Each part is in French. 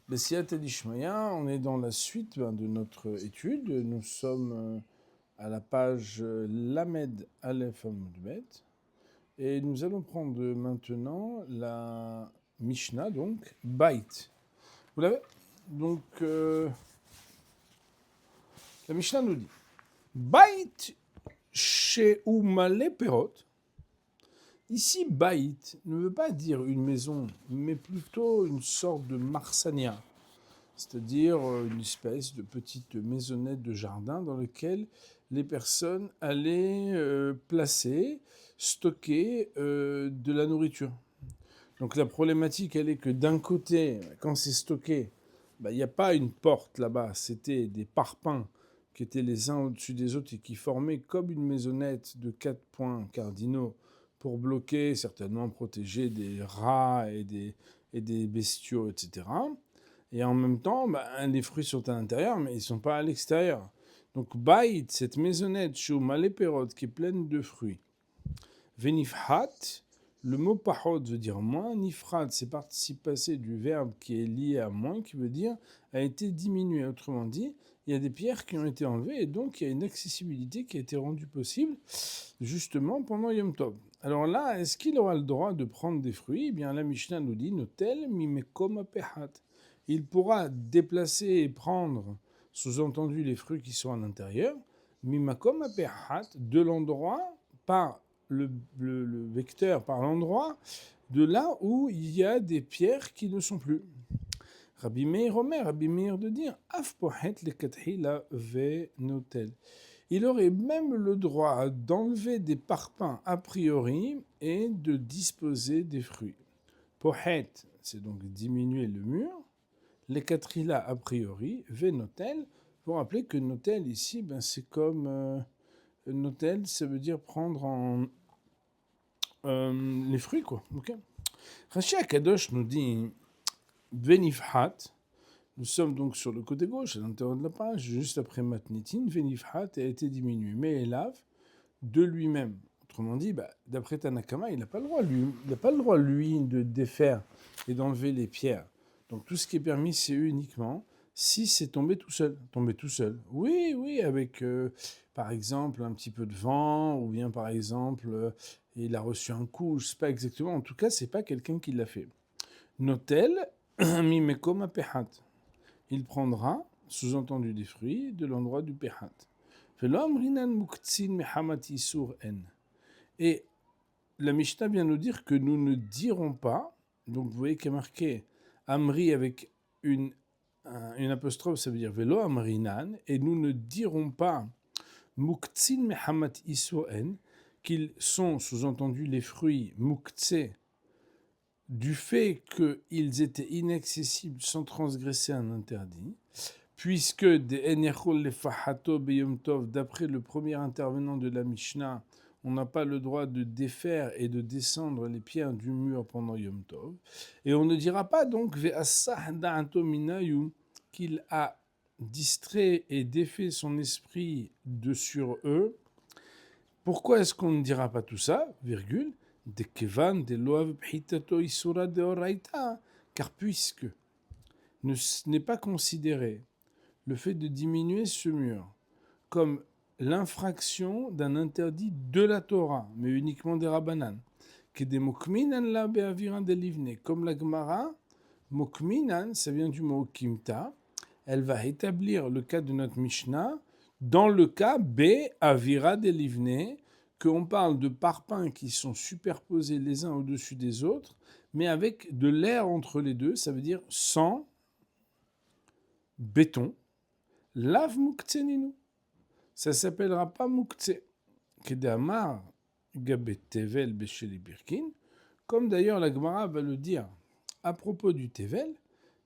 Bessiat Elishmaya, on est dans la suite de notre étude. Nous sommes à la page Lamed Aleph Amud Bet. Et nous allons prendre maintenant la Mishnah, donc Bait. Vous l'avez? Donc, la Mishnah nous dit Bait She'umale Perot. Ici, Bait ne veut pas dire une maison, mais plutôt une sorte de marsania, c'est-à-dire une espèce de petite maisonnette de jardin dans laquelle les personnes allaient placer, stocker de la nourriture. Donc la problématique, elle est que d'un côté, quand c'est stocké, il n'y a pas une porte là-bas, c'était des parpaings qui étaient les uns au-dessus des autres et qui formaient comme une maisonnette de 4 points cardinaux pour bloquer, certainement protéger des rats et des bestiaux, etc. Et en même temps, les fruits sont à l'intérieur, mais ils ne sont pas à l'extérieur. Donc, Bait, cette maisonnette, Shou Maléperot, qui est pleine de fruits. Venifhat, le mot pahot veut dire moins. Nifrat, c'est participe passé du verbe qui est lié à moins, qui veut dire a été diminué. Autrement dit, il y a des pierres qui ont été enlevées et donc il y a une accessibilité qui a été rendue possible justement pendant Yom Tov. Alors là, est-ce qu'il aura le droit de prendre des fruits? Eh bien, la Mishnah nous dit Notel mimekom apehat. Il pourra déplacer et prendre, sous-entendu, les fruits qui sont à l'intérieur, mimakom apehat, de l'endroit par le vecteur, par l'endroit de là où il y a des pierres qui ne sont plus. Rabbi Meir Omer, Rabbi Meir de dire Af pohet lekatchila ve notel. Il aurait même le droit d'enlever des parpaings a priori et de disposer des fruits. Pohet, c'est donc diminuer le mur. Les katrila a priori, ve notel. Vous rappeler que notel ici, c'est comme notel, ça veut dire prendre en les fruits, quoi. Okay. Rashi Akadosh nous dit venifhat. Nous sommes donc sur le côté gauche, à l'intérieur de la page, juste après matnitin. Venifhat a été diminué, mais élave de lui-même. Autrement dit, d'après Tanakama, il n'a pas le droit, lui, de défaire et d'enlever les pierres. Donc tout ce qui est permis, c'est uniquement si c'est tombé tout seul. Tombé tout seul. Oui, avec, par exemple, un petit peu de vent, ou bien, par exemple, il a reçu un coup, je ne sais pas exactement. En tout cas, c'est pas quelqu'un qui l'a fait. Notel, mimekom apehat. Il prendra, sous-entendu des fruits, de l'endroit du pehat. Et la Mishnah vient nous dire que nous ne dirons pas, donc vous voyez qu'il y a marqué Amri avec une apostrophe, ça veut dire Velo Amrinan, et nous ne dirons pas Muktsin Mehamat Isoen, qu'ils sont sous-entendu les fruits Muktse, du fait qu'ils étaient inaccessibles sans transgresser un interdit, puisque d'après le premier intervenant de la Mishnah, on n'a pas le droit de défaire et de descendre les pierres du mur pendant Yom Tov. Et on ne dira pas donc qu'il a distrait et défait son esprit de sur eux. Pourquoi est-ce qu'on ne dira pas tout ça, virgule, car puisque n'est pas considéré le fait de diminuer ce mur comme l'infraction d'un interdit de la Torah, mais uniquement des Rabbanan, comme la Gemara, Mokminan, ça vient du mot Kimta, elle va établir le cas de notre Mishnah dans le cas B, Avira de Livne, qu'on parle de parpaings qui sont superposés les uns au-dessus des autres, mais avec de l'air entre les deux, ça veut dire sans béton. Lav Muktseninu. Ça s'appellera pas Muktse. Kedamar Gabet Tevel Besheli Birkin, comme d'ailleurs la Gemara va le dire à propos du Tevel.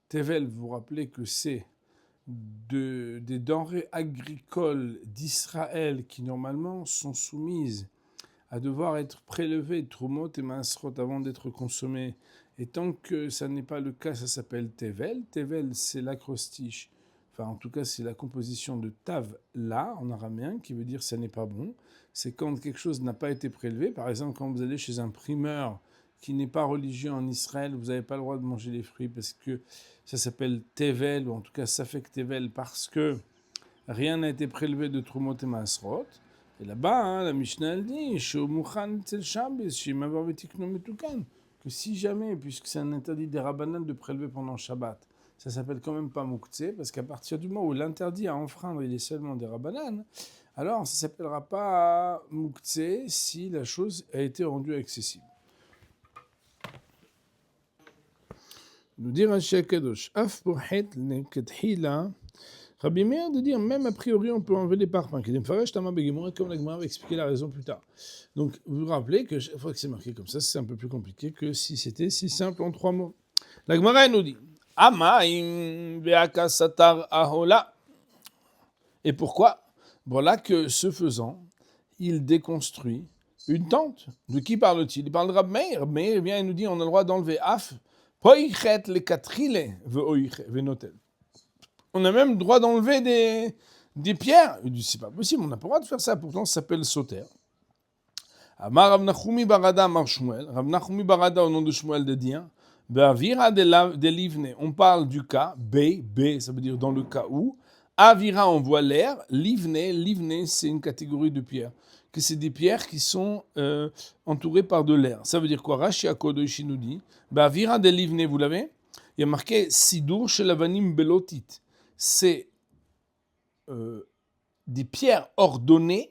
Tevel, vous vous rappelez que c'est des denrées agricoles d'Israël qui normalement sont soumises à devoir être prélevées Trumot et Masrot avant d'être consommées. Et tant que ça n'est pas le cas, ça s'appelle Tevel. Tevel, c'est l'acrostiche. Enfin, en tout cas, c'est la composition de tav la en araméen, qui veut dire ça n'est pas bon. C'est quand quelque chose n'a pas été prélevé. Par exemple, quand vous allez chez un primeur qui n'est pas religieux en Israël, vous n'avez pas le droit de manger les fruits parce que ça s'appelle Tevel, ou en tout cas Safek Tevel, parce que rien n'a été prélevé de Trumot et Maasrot. Et là-bas, la Mishnah elle dit que si jamais, puisque c'est un interdit des Rabbanan de prélever pendant Shabbat, ça s'appelle quand même pas Mouktsé, parce qu'à partir du moment où l'interdit à enfreindre il est seulement des Rabbanan, alors ça ne s'appellera pas Mouktsé si la chose a été rendue accessible. Nous dire Rashi Akadosh, Af Pohet Neketchila, Rabbi Meir de dire même a priori on peut enlever les parpaings. Comme la Gemara va expliquer la raison plus tard. Donc vous vous rappelez que chaque fois que c'est marqué comme ça, c'est un peu plus compliqué que si c'était si simple en 3 mots. La Gemara nous dit Amaim ve'akasatar ahola. Et pourquoi? Voilà que ce faisant, il déconstruit une tente. De qui parle-t-il? Il parle de Rabbi Meir. Rabbi Meir vient et nous dit on a le droit d'enlever af poichet le katrile ve'notel. On a même le droit d'enlever des pierres. Il dit, c'est pas possible, on n'a pas le droit de faire ça. Pourtant, ça s'appelle sauter. Amar Rav Nachumi Barada Amar Shmuel. Rav Nachumi Barada, au nom de Shmuel, de dire, Be'avira de livne, on parle du cas, B, ça veut dire dans le cas où, Avira envoie l'air, livne, c'est une catégorie de pierres. Que c'est des pierres qui sont entourées par de l'air. Ça veut dire quoi? Rashi Akodosh nous dit, Be'avira de livne, vous l'avez? Il y a marqué Sidur shel avanim belotit. C'est des pierres ordonnées,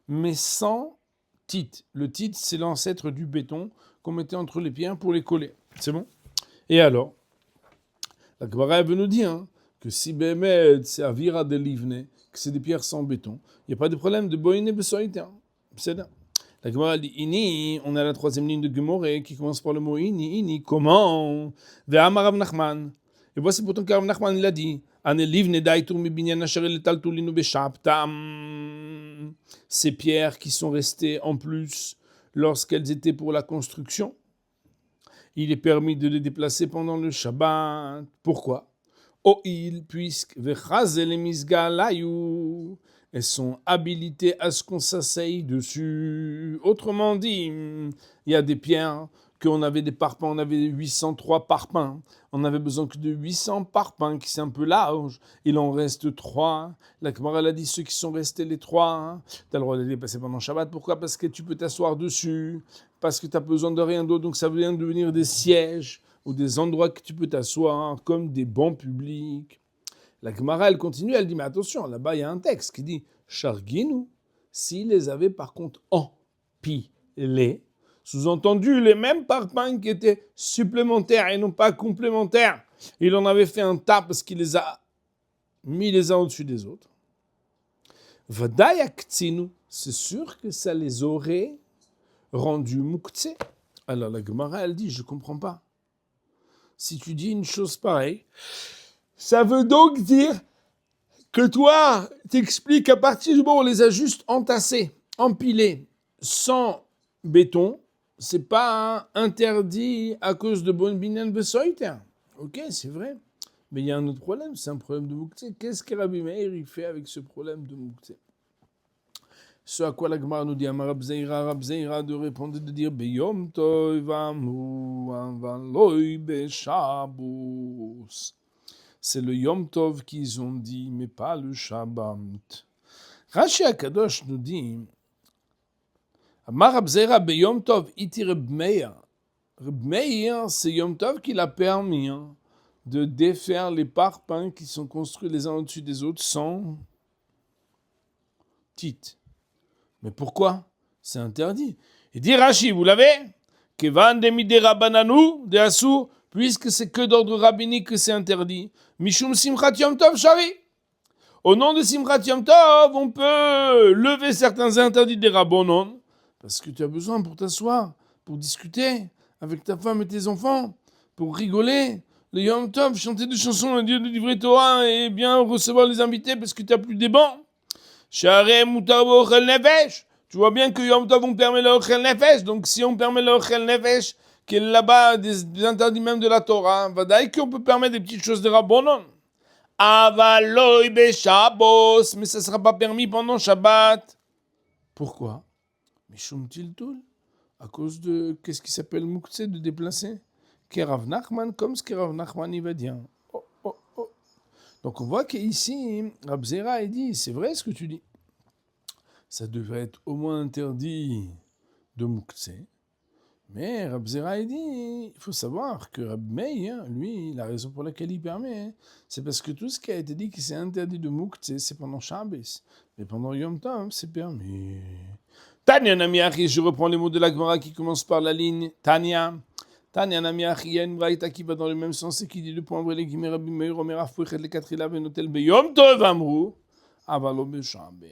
mais sans titre. Le titre, c'est l'ancêtre du béton qu'on mettait entre les pierres pour les coller. C'est bon? Et alors, la Gemara veut nous dire que si Bémed, c'est Avira de Livne, que c'est des pierres sans béton, il n'y a pas de problème de boïne et besoïta. C'est là. La Gemara dit Ini, on a la troisième ligne de Gemoré qui commence par le mot Ini, comment? Ve'amar Rav Nachman. Et voici pourtant que Rav Nachman l'a dit. Ces pierres qui sont restées en plus lorsqu'elles étaient pour la construction, il est permis de les déplacer pendant le Shabbat. Pourquoi? Puisque elles sont habilitées à ce qu'on s'asseye dessus. Autrement dit, il y a des pierres qu'on avait des parpaings, on avait 803 parpaings. On avait besoin que de 800 parpaings, qui c'est un peu large. Il en reste 3. La Gemara a dit ceux qui sont restés les 3, tu as le droit de les passer pendant Shabbat. Pourquoi? Parce que tu peux t'asseoir dessus, parce que tu as besoin de rien d'autre. Donc ça vient de devenir des sièges ou des endroits que tu peux t'asseoir, comme des bancs publics. La Gemara, elle continue, elle dit, mais attention, là-bas, il y a un texte qui dit « Charginu » s'ils les avaient par contre empilés, sous-entendu, les mêmes parpaings qui étaient supplémentaires et non pas complémentaires. Il en avait fait un tas parce qu'il les a mis les uns au-dessus des autres. Vadayaktinu, c'est sûr que ça les aurait rendus mouktsé. Alors la Gemara, elle dit, je ne comprends pas. Si tu dis une chose pareille, ça veut donc dire que toi, t'expliques qu'à partir du moment où on les a juste entassés, empilés, sans béton, c'est pas interdit à cause de bonne binyan besoïter. Ok, c'est vrai. Mais il y a un autre problème, c'est un problème de mouktsé. Qu'est-ce que Rabbi Meir il fait avec ce problème de mouktsé? Ce à quoi la Gemara nous dit, Rab Zeira de répondre, de dire Beyom Tov Amu Avaloi Beshabos. C'est le Yom Tov qu'ils ont dit, mais pas le Shabbat. Rashi Akadosh nous dit Amar Rab Zeira Beyom Tov iti Reb Meir. Reb Meir, c'est Yom Tov qui l'a permis de défaire les parpaings qui sont construits les uns au-dessus des autres sans titre. Mais pourquoi? C'est interdit. Il dit Rashi, vous l'avez? Kevan demide rabbananu de asur, puisque c'est que d'ordre rabbinique que c'est interdit. Mishum simchat yom tov shari. Au nom de simchat yom tov, on peut lever certains interdits des rabbanon, parce que tu as besoin pour t'asseoir, pour discuter avec ta femme et tes enfants, pour rigoler. Le yom tov, chanter des chansons, un Dieu de livrer Torah et bien recevoir les invités parce que tu n'as plus des bancs. Tu vois bien que Yom Tov, on permet le Ochel Nefesh. Donc, si on permet le Ochel Nefesh, qui est là-bas des interdits même de la Torah, vadaï qu'on peut permettre des petites choses de Rabbonon. Avaloi Beshabos, mais ça ne sera pas permis pendant Shabbat. Pourquoi? Mishum Tiltul. À cause de, qu'est-ce qui s'appelle Moukse, de déplacer? Kerav Nachman, comme ce que Rav Nachman il va dire. Oh, oh, oh. Donc on voit qu'ici, Rab Zera il dit, c'est vrai ce que tu dis. Ça devrait être au moins interdit de Moukse. Mais Rab Zera il dit, il faut savoir que Rab Meir, lui, la raison pour laquelle il permet, c'est parce que tout ce qui a été dit qui c'est interdit de Moukse, c'est pendant Shabbos. Mais pendant Yom Tov, c'est permis. Tanya Namiachi, je reprends les mots de la Gemara qui commence par la ligne Tanya. Tanya Namiachi, il y a une braïta qui va dans le même sens et qui dit le point vrai, les guillemets Rabbi Meir, Omer Afouchet, les quatre ilav, et notel Beyom Tov Amrou, Avalo Beshabes.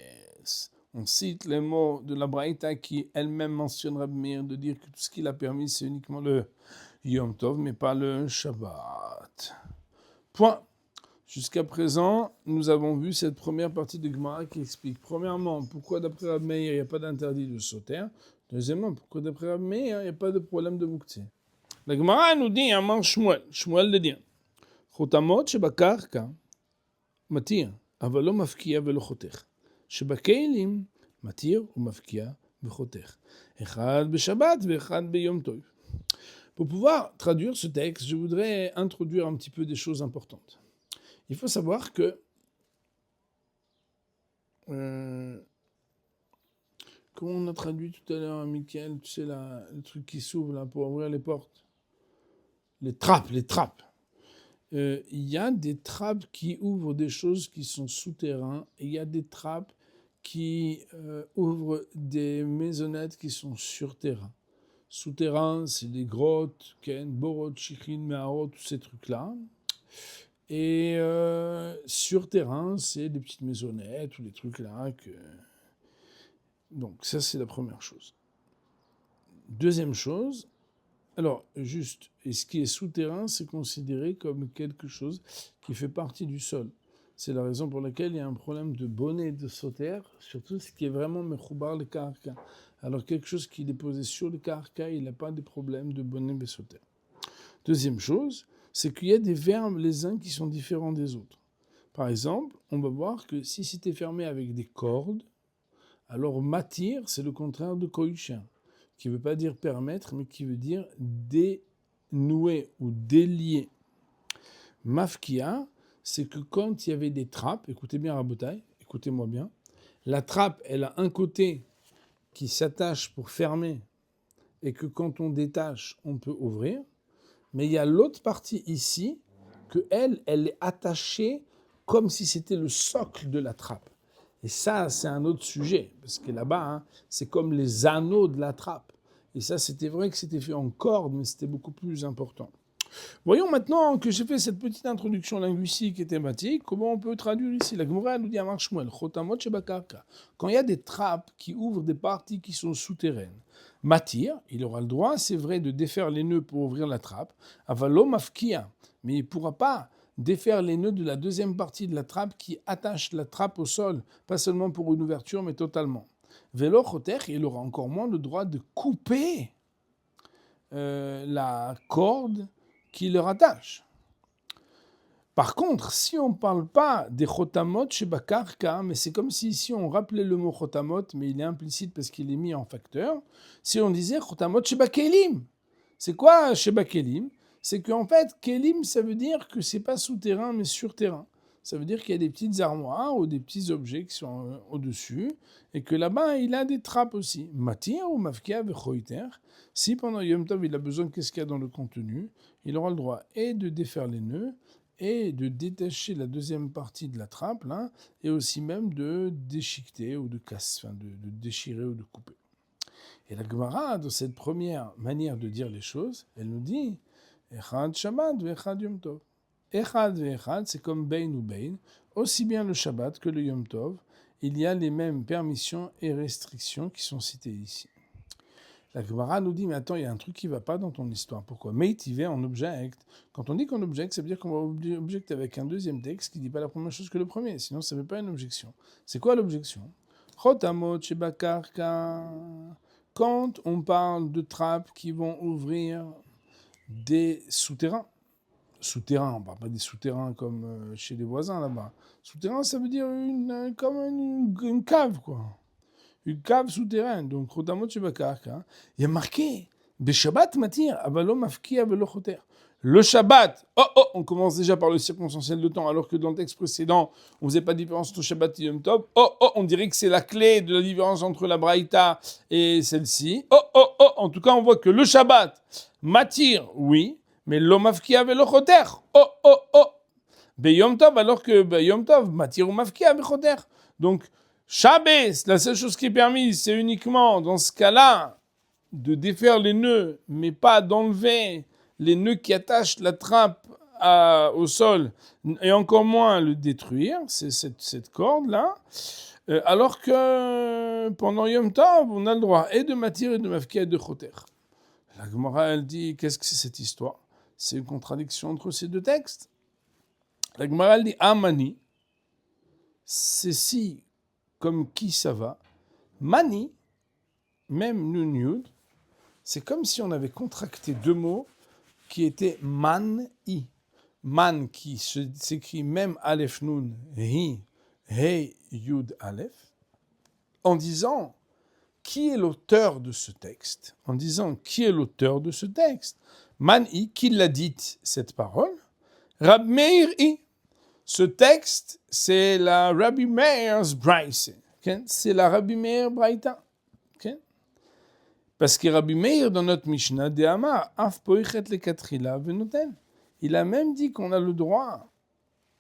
On cite les mots de la braïta qui elle-même mentionne Rabbi Meir de dire que tout ce qu'il a permis, c'est uniquement le Yom Tov, mais pas le Shabbat. Point. Jusqu'à présent, nous avons vu cette première partie de Gemara qui explique, premièrement, pourquoi d'après Rabbi Meir, il n'y a pas d'interdit de sauter. Deuxièmement, pourquoi d'après Rabbi Meir, il n'y a pas de problème de Mouktsé. La Gemara nous dit, Amar Shmuel, Shmuel de dire, Chotamot shebakarka, matir, avalo mafkia velo choter. Shebakeilim, matir ou mafkia vechoter. Echad beshabbat veechad beyom tov. Pour pouvoir traduire ce texte, je voudrais introduire un petit peu des choses importantes. Il faut savoir que comment on a traduit tout à l'heure, Michael, tu sais, le truc qui s'ouvre là pour ouvrir les portes. Les trappes. Il y a des trappes qui ouvrent des choses qui sont souterrains et il y a des trappes qui ouvrent des maisonnettes qui sont sur terrain. Souterrain, c'est des grottes, Ken, Borot, Shichin, Meharot, tous ces trucs-là. Et sur terrain, c'est des petites maisonnettes ou des trucs là que... Donc ça, c'est la première chose. Deuxième chose, alors juste, et ce qui est souterrain, c'est considéré comme quelque chose qui fait partie du sol. C'est la raison pour laquelle il y a un problème de bonnet de sauter, surtout ce qui est vraiment mechoubar le karka. Alors quelque chose qui est posé sur le karka, il n'a pas de problème de bonnet de sauter. Deuxième chose, c'est qu'il y a des verbes les uns qui sont différents des autres. Par exemple, on va voir que si c'était fermé avec des cordes, alors matir, c'est le contraire de koïchin, qui ne veut pas dire permettre, mais qui veut dire dénouer ou délier. Mafkia, c'est que quand il y avait des trappes, écoutez bien Rabotai, écoutez-moi bien, la trappe, elle a un côté qui s'attache pour fermer, et que quand on détache, on peut ouvrir. Mais il y a l'autre partie ici, que elle est attachée comme si c'était le socle de la trappe. Et ça, c'est un autre sujet, parce que là-bas, c'est comme les anneaux de la trappe. Et ça, c'était vrai que c'était fait en corde, mais c'était beaucoup plus important. Voyons maintenant que j'ai fait cette petite introduction linguistique et thématique, comment on peut traduire ici. La Gemara nous dit à Marshmuel, Chotamot shebakarka. Quand il y a des trappes qui ouvrent des parties qui sont souterraines, Matir, il aura le droit, c'est vrai, de défaire les nœuds pour ouvrir la trappe. Avalo mafkia, mais il ne pourra pas défaire les nœuds de la deuxième partie de la trappe qui attache la trappe au sol, pas seulement pour une ouverture, mais totalement. Velo choter, il aura encore moins le droit de couper la corde qui le rattache. Par contre, si on ne parle pas des chotamot chez Bakarka, mais c'est comme si ici on rappelait le mot chotamot, mais il est implicite parce qu'il est mis en facteur, si on disait chotamot chez Bakelim. C'est quoi chez Bakelim? C'est qu'en fait, Kelim, ça veut dire que c'est pas souterrain, mais sur terrain. Ça veut dire qu'il y a des petites armoires ou des petits objets qui sont au-dessus, et que là-bas, il a des trappes aussi. Matir ou mafkia vechoiter. Si pendant Yom Tov, il a besoin de qu'est-ce qu'il y a dans le contenu, il aura le droit et de défaire les nœuds, et de détacher la deuxième partie de la trappe, là, et aussi même de déchiqueter ou de casser, enfin de déchirer ou de couper. Et la Gemara, dans cette première manière de dire les choses, elle nous dit Echad Shabbat ve'echad Yom Tov. Echad ve'echad, c'est comme Bein ou Bein, aussi bien le Shabbat que le Yom Tov, il y a les mêmes permissions et restrictions qui sont citées ici. La Gemara nous dit, mais attends, il y a un truc qui ne va pas dans ton histoire. Pourquoi? Meitivé, on objecte. Quand on dit qu'on objecte, ça veut dire qu'on va objecter avec un deuxième texte qui ne dit pas la première chose que le premier. Sinon, ça ne fait pas une objection. C'est quoi l'objection? Chotamot shebakarka. Quand on parle de trappes qui vont ouvrir des souterrains. Souterrains, on ne parle pas des souterrains comme chez les voisins là-bas. Souterrain, ça veut dire comme une cave, quoi. une cave souterraine. Donc, Chotamot Shebakarka, il y a marqué, Beshabbat matir, avalo mafkia velo choter. Le Shabbat, on commence déjà par le circonstanciel de temps, alors que dans le texte précédent, on ne faisait pas de différence entre Shabbat et Yom Tov. On dirait que c'est la clé de la différence entre la Braïta et celle-ci. En tout cas, on voit que le Shabbat, matir, oui, mais l'omafkia velo choter. Yom Tov, alors que Yom Tov, matir ou mafkia velo choter. Donc, Shabbos, la seule chose qui est permise, c'est uniquement, dans ce cas-là, de défaire les nœuds, mais pas d'enlever les nœuds qui attachent la trappe au sol, et encore moins le détruire, c'est cette corde-là, alors que pendant Yom Tov, on a le droit et de matir et de mafkia et de choter. La Gemara, elle dit, qu'est-ce que c'est cette histoire? C'est une contradiction entre ces deux textes. La Gemara, elle dit, Amani, c'est si, comme qui ça va, Mani, même Nun Yud, c'est comme si on avait contracté deux mots qui étaient man-i. Man qui s'écrit même Aleph Nun, hi, hey, yud, Aleph, en disant qui est l'auteur de ce texte. En disant qui est l'auteur de ce texte. Man-i, qui l'a dit cette parole? Rab Meir-i. Ce texte, c'est la Rabbi Meir's Braïse. Okay? C'est la Rabbi Meir Braïta. Okay? Parce que Rabbi Meir, dans notre Mishnah, de Amar, Af poichet le katrila venoten. Il a même dit qu'on a le droit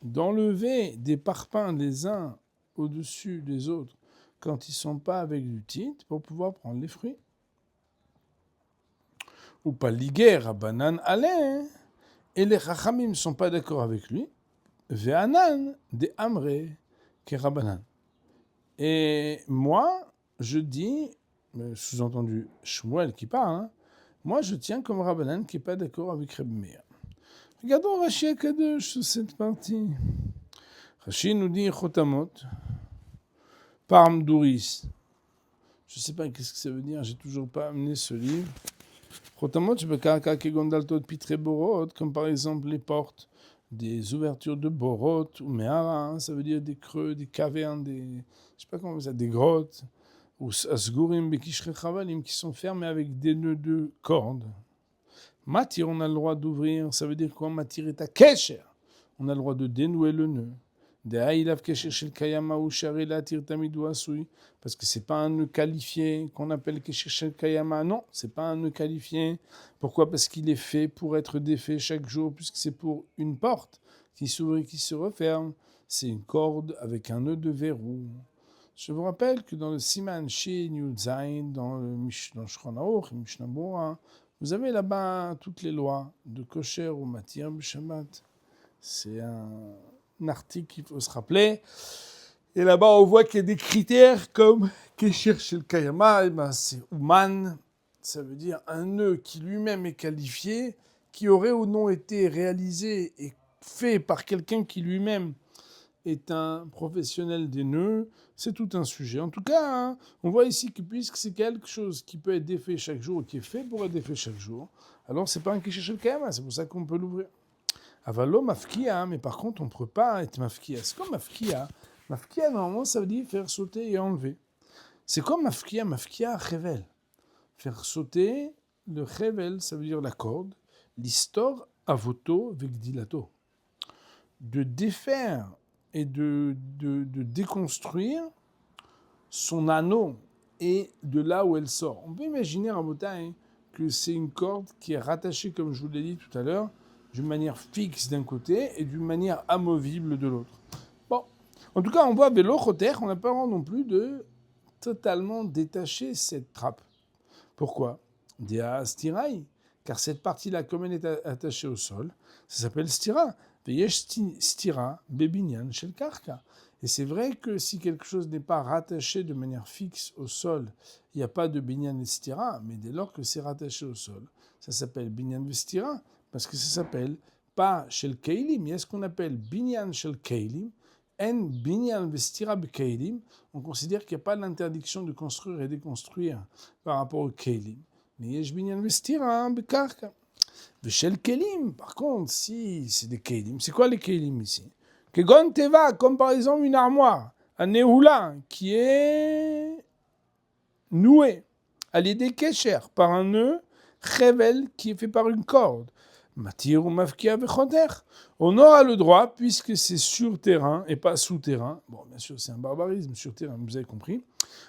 d'enlever des parpaings les uns au-dessus des autres quand ils ne sont pas avec du titre pour pouvoir prendre les fruits. Ou pas liguer Rabbanan alain. Et les Chachamim ne sont pas d'accord avec lui. Ve'anan de Amre ke Rabbanan. Et moi, je dis, sous-entendu Shmuel qui parle, moi je tiens comme Rabbanan qui n'est pas d'accord avec Rabbi Meir. Regardons Rashi Akadosh sur cette partie. Rashi nous dit Chotamot, Parmdouris. Je ne sais pas qu'est-ce que ça veut dire, j'ai toujours pas amené ce livre. Chotamot, je peux karaka kegondalto de pitre borot, comme par exemple les portes des ouvertures de borot ou mehara, ça veut dire des creux, des cavernes, je sais pas comment ça, des grottes, ou asgurim bekishre chavalim qui sont fermés avec des nœuds de cordes. Matir, on a le droit d'ouvrir, ça veut dire quoi? Matir est à kesher. On a le droit de dénouer le nœud. Parce que c'est pas un nœud qualifié qu'on appelle kesher shel kayama. Non, c'est pas un nœud qualifié. Pourquoi? Parce qu'il est fait pour être défait chaque jour, puisque c'est pour une porte qui s'ouvre et qui se referme. C'est une corde avec un nœud de verrou. Je vous rappelle que dans le Siman Shin Yud Zayin, dans le Shulchan Aruch, Mishnah Berurah, vous avez là-bas toutes les lois de kosher ou matir b'Shabbat. C'est un article qu'il faut se rappeler. Et là-bas, on voit qu'il y a des critères comme kesher shel kayama, c'est uman, ça veut dire un nœud qui lui-même est qualifié, qui aurait ou non été réalisé et fait par quelqu'un qui lui-même est un professionnel des nœuds, c'est tout un sujet. En tout cas, on voit ici que puisque c'est quelque chose qui peut être défait chaque jour, qui est fait pour être défait chaque jour, alors c'est pas un kesher shel kayama, c'est pour ça qu'on peut l'ouvrir. Avalo mafkia, mais par contre on ne peut pas être mafkia. C'est comme mafkia. Mafkia, normalement, ça veut dire faire sauter et enlever. C'est comme mafkia, mafkia, chevel. Faire sauter le chevel, ça veut dire la corde. L'histor avoto vegdilato. De défaire et de déconstruire son anneau et de là où elle sort. On peut imaginer, Rabotai, que c'est une corde qui est rattachée, comme je vous l'ai dit tout à l'heure, d'une manière fixe d'un côté et d'une manière amovible de l'autre. Bon, en tout cas, on voit vélo choter, on n'a pas le droit non plus de totalement détacher cette trappe. Pourquoi? Dia stirai, car cette partie-là, comme elle est attachée au sol, ça s'appelle stira. Veyesh stira bebinyan shel karka. Et c'est vrai que si quelque chose n'est pas rattaché de manière fixe au sol, il n'y a pas de binyan et stira, mais dès lors que c'est rattaché au sol, ça s'appelle binyan vestira. Parce que ça s'appelle pas shel keilim, il y a ce qu'on appelle binyan shel keilim, en binyan vestira bekeilim. On considère qu'il n'y a pas l'interdiction de construire et déconstruire par rapport au keilim. Mais yesh binyan vestira bekarka. Shel keilim, par contre, si c'est des keilim, c'est quoi les keilim ici? Kegon teva, comme par exemple une armoire, un neoula, qui est noué, à l'idée kesher, par un nœud, chevel, qui est fait par une corde. Matir ou mafkia vechoter. On aura le droit, puisque c'est sur terrain et pas sous terrain. Bon, bien sûr, c'est un barbarisme sur terrain, vous avez compris.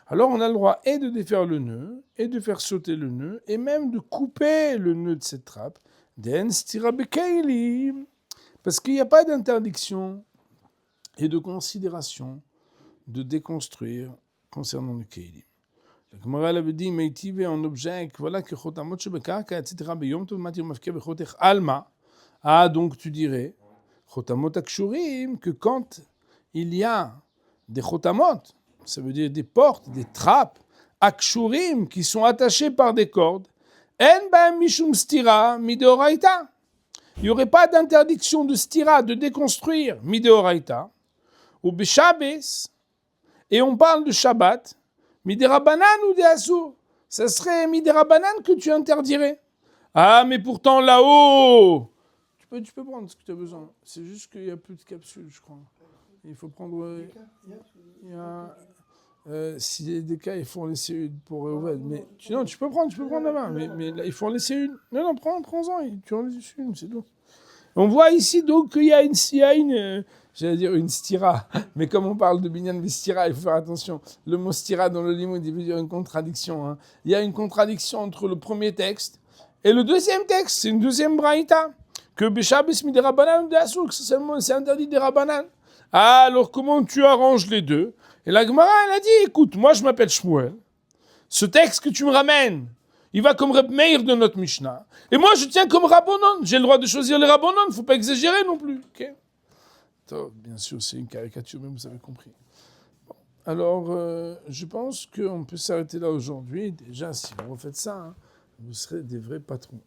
Alors, on a le droit et de défaire le nœud, et de faire sauter le nœud, et même de couper le nœud de cette trappe. Den stira bekeili. Parce qu'il n'y a pas d'interdiction et de considération de déconstruire concernant le keilim. La Gemara avait dit, mais il en objet, voilà que chotamot shebekarka, etc. Beyom tov matir mafkia bechoter alma. Ah, donc tu dirais, chotamot akshurim, que quand il y a des chotamot, ça veut dire des portes, des trappes, akshurim, qui sont attachées par des cordes, en baem mishum stira mideoraita. Il n'y aurait pas d'interdiction de stira, de déconstruire mideoraita, ou beshabes, et on parle de Shabbat, midérabanan ou de assour. Ça serait midérabanan que tu interdirais. Ah, mais pourtant là-haut, tu peux prendre ce que tu as besoin. C'est juste qu'il n'y a plus de capsules, je crois. Il faut prendre. Il y a. S'il y a des cas, il faut en laisser une pour Reuven. Mais non, tu peux prendre la main. Mais là, il faut en laisser une. Non, prends-en. Tu en laisses une, c'est tout. On voit ici donc qu'il y a une j'allais dire une stira, mais comme on parle de binyan vestira, il faut faire attention. Le mot stira dans le limoud, il veut dire une contradiction. Hein. Il y a une contradiction entre le premier texte et le deuxième texte. C'est une deuxième braïta. Que Beshabes mi des rabanan de Assouk, c'est interdit des rabanan. Ah, alors comment tu arranges les deux? Et la Gemara, elle a dit, écoute, moi je m'appelle Shmuel. Ce texte que tu me ramènes, il va comme Reb Meir de notre Mishnah. Et moi, je tiens comme Rabbanon. J'ai le droit de choisir les Rabbanon. Il ne faut pas exagérer non plus. Okay. Bien sûr, c'est une caricature, mais vous avez compris. Bon. Alors, je pense qu'on peut s'arrêter là aujourd'hui. Déjà, si vous refaites ça, hein, vous serez des vrais patrons.